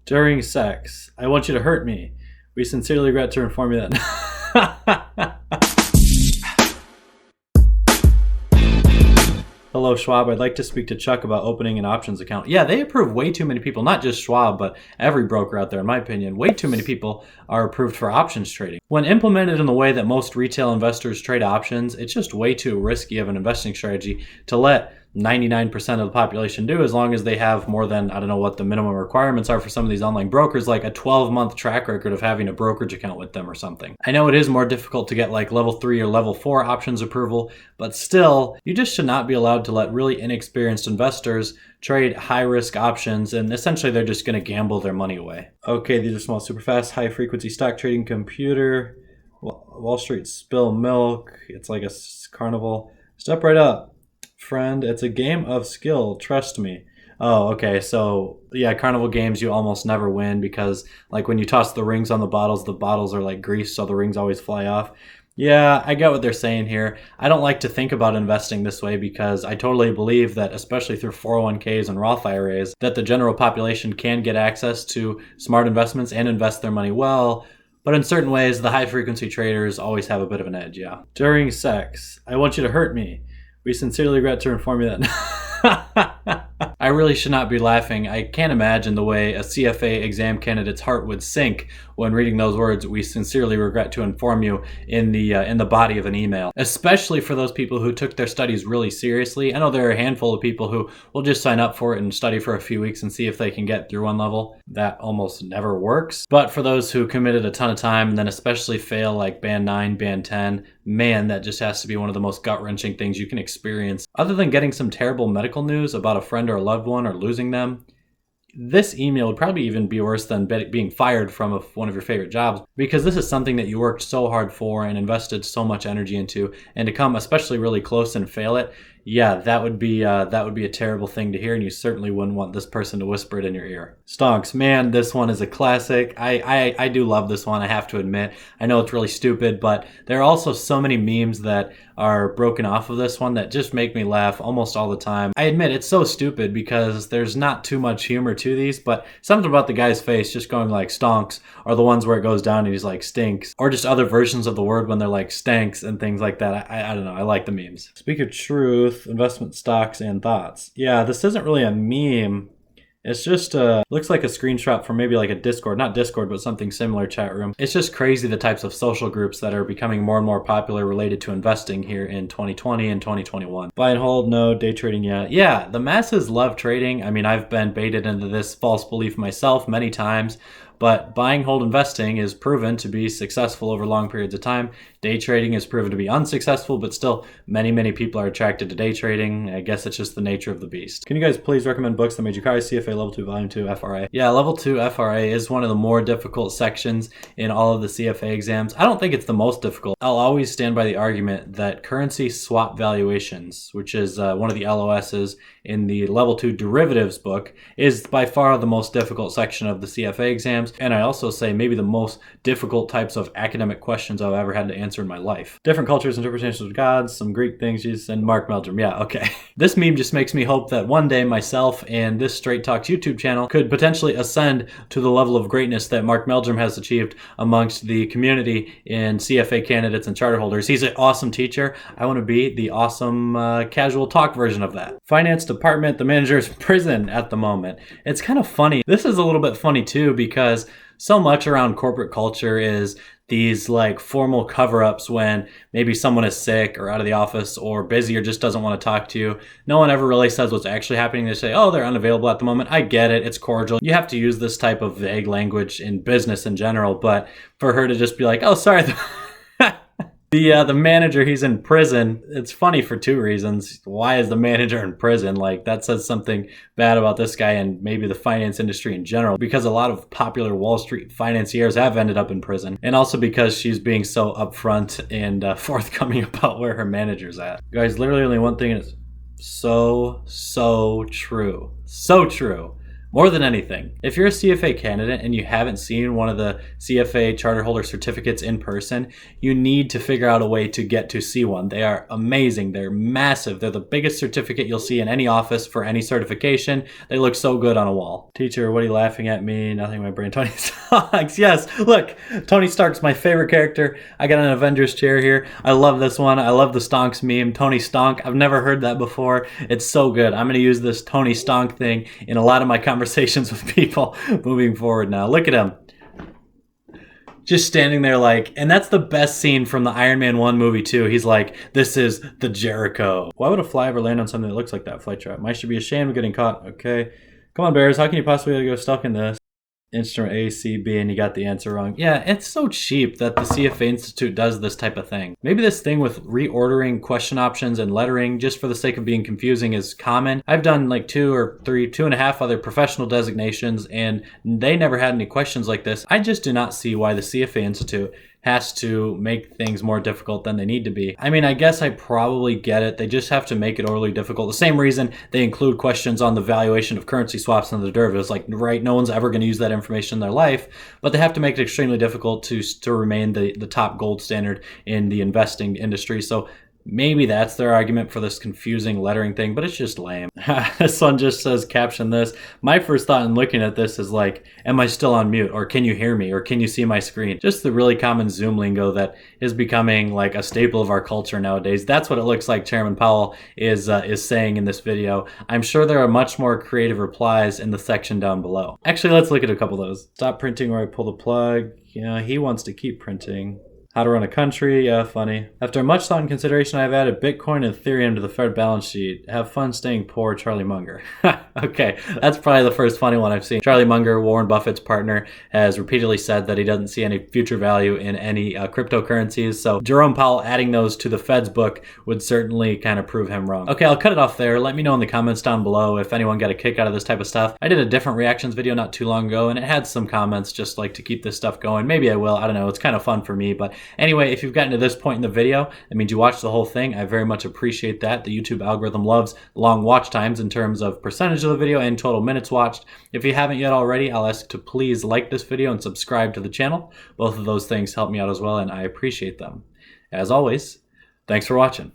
During sex, I want you to hurt me. We sincerely regret to inform you that. Hello, Schwab. I'd like to speak to Chuck about opening an options account. Yeah, they approve way too many people, not just Schwab, but every broker out there, in my opinion. Way too many people are approved for options trading. When implemented in the way that most retail investors trade options, it's just way too risky of an investing strategy to let 99% of the population do, as long as they have more than, I don't know what the minimum requirements are for some of these online brokers, like a 12-month track record of having a brokerage account with them or something. I know it is more difficult to get like level 3 or level 4 options approval, but still, you just should not be allowed to let really inexperienced investors trade high-risk options, and essentially they're just going to gamble their money away. Okay, these are small, super fast, high-frequency stock trading computer. Wall Street spill milk. It's like a carnival. Step right up, friend. It's a game of skill. Trust me. Oh, okay. So yeah, carnival games you almost never win because like when you toss the rings on the bottles are like grease, so the rings always fly off. Yeah, I get what they're saying here. I don't like to think about investing this way because I totally believe that, especially through 401ks and Roth IRAs, that the general population can get access to smart investments and invest their money well. But in certain ways, the high-frequency traders always have a bit of an edge, yeah. During sex, I want you to hurt me. We sincerely regret to inform you that. I really should not be laughing. I can't imagine the way a CFA exam candidate's heart would sink when reading those words, "We sincerely regret to inform you," in the body of an email. Especially for those people who took their studies really seriously. I know there are a handful of people who will just sign up for it and study for a few weeks and see if they can get through one level. That almost never works. But for those who committed a ton of time and then especially fail like band 9, band 10, man, that just has to be one of the most gut-wrenching things you can experience. Other than getting some terrible medical news about a friend or a loved one or losing them, this email would probably even be worse than being fired from one of your favorite jobs, because this is something that you worked so hard for and invested so much energy into, and to come especially really close and fail it, yeah, that would be a terrible thing to hear, and you certainly wouldn't want this person to whisper it in your ear. Stonks, man, this one is a classic. I do love this one, I have to admit. I know it's really stupid, but there are also so many memes that are broken off of this one that just make me laugh almost all the time. I admit it's so stupid because there's not too much humor to these, but something about the guy's face just going like stonks, or the ones where it goes down and he's like stinks, or just other versions of the word when they're like stanks and things like that. I don't know, I like the memes. Speak of truth, investment stocks and thoughts. Yeah, this isn't really a meme. It's just looks like a screenshot from maybe like a Discord, not Discord, but something similar chat room. It's just crazy the types of social groups that are becoming more and more popular related to investing here in 2020 and 2021. Buy and hold, no. Day trading, yeah. Yeah, the masses love trading. I mean, I've been baited into this false belief myself many times, but buying, hold, investing is proven to be successful over long periods of time. Day trading is proven to be unsuccessful, but still many people are attracted to day trading. I guess it's just the nature of the beast. Can you guys please recommend books that made you cry? CFA Level 2, Volume 2, FRA. Yeah, Level 2 FRA is one of the more difficult sections in all of the CFA exams. I don't think it's the most difficult. I'll always stand by the argument that currency swap valuations, which is one of the LOSs in the Level 2 derivatives book, is by far the most difficult section of the CFA exams. And I also say maybe the most difficult types of academic questions I've ever had to answer in my life. Different cultures, interpretations of gods, some Greek things, Jesus, and Mark Meldrum. Yeah, okay. This meme just makes me hope that one day myself and this Straight Talks YouTube channel could potentially ascend to the level of greatness that Mark Meldrum has achieved amongst the community in CFA candidates and charter holders. He's an awesome teacher. I want to be the awesome casual talk version of that. Finance department, the manager's prison at the moment. It's kind of funny. This is a little bit funny too, because so much around corporate culture is these like formal cover-ups when maybe someone is sick or out of the office or busy or just doesn't want to talk to you. No one ever really says what's actually happening. They say, oh, they're unavailable at the moment. I get it. It's cordial. You have to use this type of vague language in business in general, but for her to just be like, oh, sorry, the manager, he's in prison. It's funny for two reasons. Why is the manager in prison? Like, that says something bad about this guy and maybe the finance industry in general, because a lot of popular Wall Street financiers have ended up in prison, and also because she's being so upfront and forthcoming about where her manager's at. Guys, literally only one thing is so true. So true. More than anything, if you're a CFA candidate and you haven't seen one of the CFA charter holder certificates in person, you need to figure out a way to get to see one. They are amazing. They're massive. They're the biggest certificate you'll see in any office for any certification. They look so good on a wall. Teacher, what are you laughing at me? Nothing in my brain. Tony Stark. Yes, look, Tony Stark's my favorite character. I got an Avengers chair here. I love this one. I love the Stonks meme. Tony Stonk. I've never heard that before. It's so good. I'm going to use this Tony Stonk thing in a lot of my conversations with people moving forward now. Look at him. Just standing there like, and that's the best scene from the Iron Man 1 movie too. He's like, this is the Jericho. Why would a fly ever land on something that looks like that? Flight trap. Mice should be ashamed of getting caught. Okay. Come on, Bears. How can you possibly go stuck in this? Instrument A, C, B, and you got the answer wrong. Yeah, it's so cheap that the CFA Institute does this type of thing. Maybe this thing with reordering question options and lettering just for the sake of being confusing is common. I've done like 2.5 other professional designations, and they never had any questions like this. I just do not see why the CFA Institute has to make things more difficult than they need to be. I mean, I guess I probably get it. They just have to make it overly difficult. The same reason they include questions on the valuation of currency swaps and the derivatives. Like, right, no one's ever going to use that information in their life, but they have to make it extremely difficult to remain the top gold standard in the investing industry. So maybe that's their argument for this confusing lettering thing, but it's just lame. This one just says, caption this. My first thought in looking at this is like, am I still on mute? Or can you hear me? Or can you see my screen? Just the really common Zoom lingo that is becoming like a staple of our culture nowadays. That's what it looks like Chairman Powell is saying in this video. I'm sure there are much more creative replies in the section down below. Actually, let's look at a couple of those. Stop printing or I pull the plug. Yeah, he wants to keep printing. How to run a country, yeah, funny. After much thought and consideration, I've added Bitcoin and Ethereum to the Fed balance sheet. Have fun staying poor, Charlie Munger. Okay, that's probably the first funny one I've seen. Charlie Munger, Warren Buffett's partner, has repeatedly said that he doesn't see any future value in any cryptocurrencies. So Jerome Powell adding those to the Fed's book would certainly kind of prove him wrong. Okay, I'll cut it off there. Let me know in the comments down below if anyone got a kick out of this type of stuff. I did a different reactions video not too long ago, and it had some comments just like to keep this stuff going. Maybe I will. I don't know. It's kind of fun for me, but anyway, if you've gotten to this point in the video, that means you watched the whole thing. I very much appreciate that. The YouTube algorithm loves long watch times in terms of percentage of the video and total minutes watched. If you haven't yet already, I'll ask to please like this video and subscribe to the channel. Both of those things help me out as well, and I appreciate them. As always, thanks for watching.